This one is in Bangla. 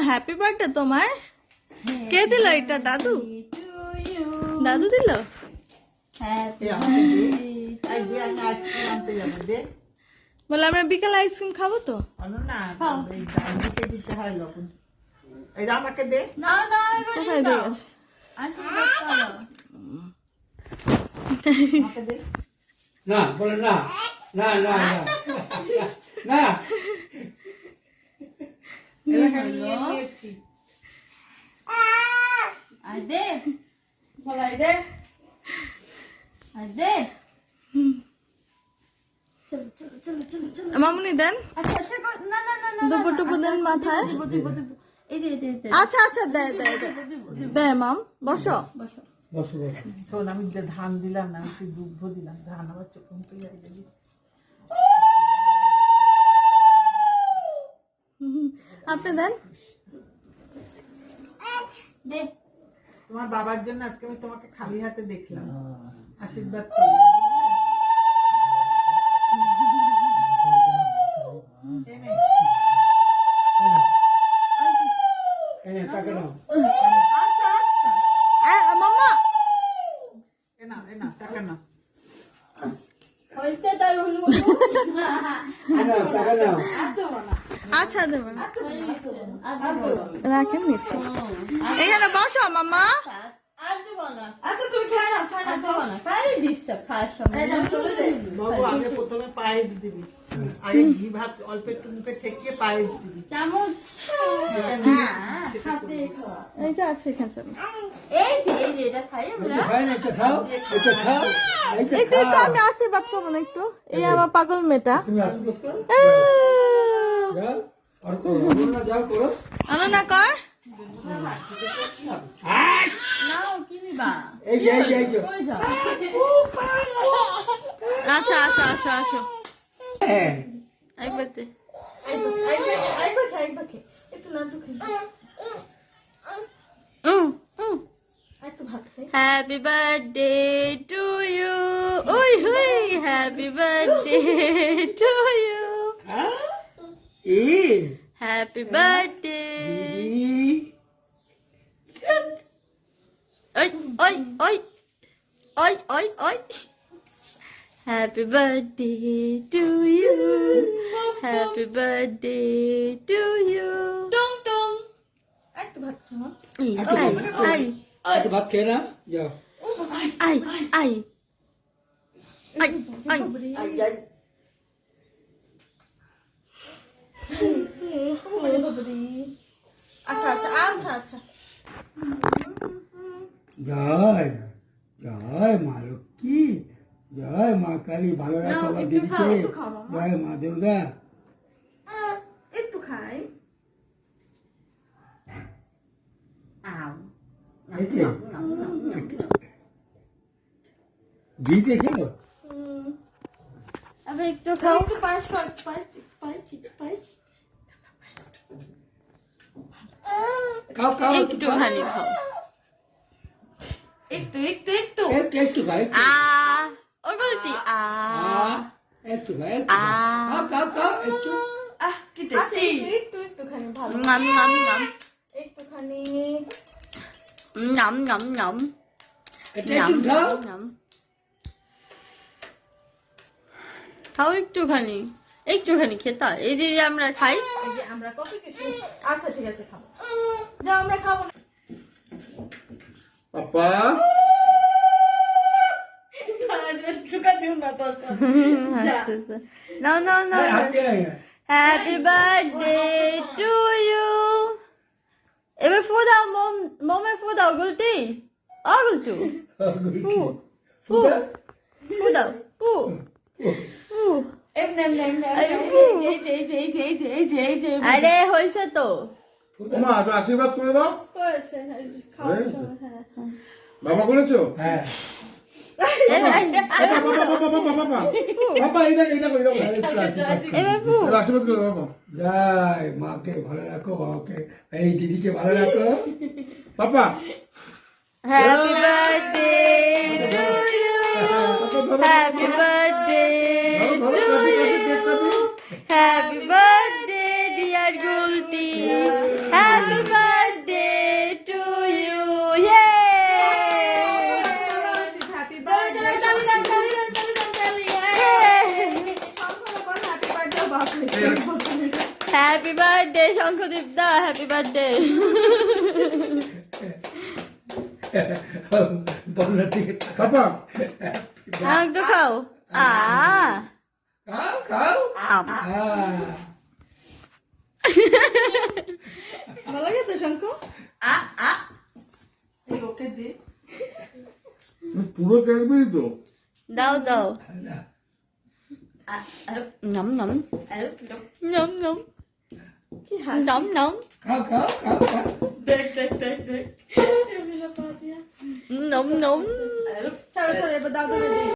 হ্যাপি বার্থডে তোমার। কে দিল এটা? দাদু? দাদু দিল? বলে আমরা বিকালে আইসক্রিম খাবো তো। আমাকে দে। কোথায় দিয়ে গেছে? না বলে না না না না না মামুনি দেন, দুপুর টুপুর দেন মাথায়। আচ্ছা আচ্ছা দেয় দেয় দেয় মাম, বসো। শোন, আমি যে ধান দিলাম না, আমি দুগ্ধ দিলাম, ধান আবার চোখে যাই। আপনি দেন। তোমার বাবার জন্য আজকে আমি তোমাকে খালি হাতে দেখলাম, আশীর্বাদ মামা টাকা না আচ্ছা দেবেন, রাখেন নিচ্ছি। এখানে বসো মামা। আচ্ছা তুমি খাই না বাবু, আগে প্রথমে পায়েস দিবি, আগে ঘি ভাত অল্প একটু মুখে ঠেকিয়ে পায়েস দিবি, চামচ এই যে আছে এখানে, চলো। একটু একটু আমি আশীর্বাদ করবো না একটু? এই আমার পাগল মেয়েটা না কর। আচ্ছা আচ্ছা আচ্ছা আসো একবার হ্যাপি বার্থডে টু ইউ। ওই হুই happy birthday to you, happy birthday. ওই ওই ওই ওই ওই ওই happy birthday to you, happy birthday to you. টং টং একটু ভাত খাও। আই আই ভাত খেয়ে না যাও। আই আই আই আই আচ্ছা আচ্ছা আচ্ছা আচ্ছা। জয় জয় মা লক্ষ্মী, জয় মা কালী, ভালো রাখো আমার দিদিকে, জয় মা দুর্গা। একটু খাই। ঘি দিয়ে খেলো, আবার একটু খাও। একটু পায়েস খাও, পায়েস পায়েস খাও খাও একটুখানি খাও, একটু একটু একটু একটু একটু খাও, ওই বলটি একটু খাও, খাও খাও খাও একটু। কি টেস্টি। একটু একটুখানি ভালো, নাম নাম নাম, একটুখানি নাম নাম নাম একটু খাও। নাম খাও একটুখানি, একটুখানি খেতে হয়। এই যে আমরা খাই, আমরা কত কিছু। আচ্ছা ঠিক আছে খাবো, যা আমরা খাবো। পাপা No, no, no. Happy birthday to you. এবার ফু দাও, মোমে ফু দাও, গুলটি গুলটু ফু ফু ফু দাও, ফু ফু। আরে হয়েছে তো, আশীর্বাদ করে দাও। করেছে বাবা করেছো? হ্যাঁ আশীর্বাদ করে বাবা। জয় মাকে ভালো রাখো, বাবাকে এই দিদিকে ভালো রাখো। পাপা happy birthday to you, happy birthday to you, happy birthday dear Gulti, happy happy birthday Shankhadeep da, happy birthday. বন্যার দিকে পাপা একটু খাও। খাও খাও ভালো লাগে তো শঙ্খ? এই ওকে দে। পুরো ক্যাডবেরি তো। দাও দাও। নম নম নম নম কি হাসি। নম নম খাও খাও খাও খাও দেখ দেখ দেখ দেখ নম নম। ছাড়ো ছাড়ো, এবার দাও,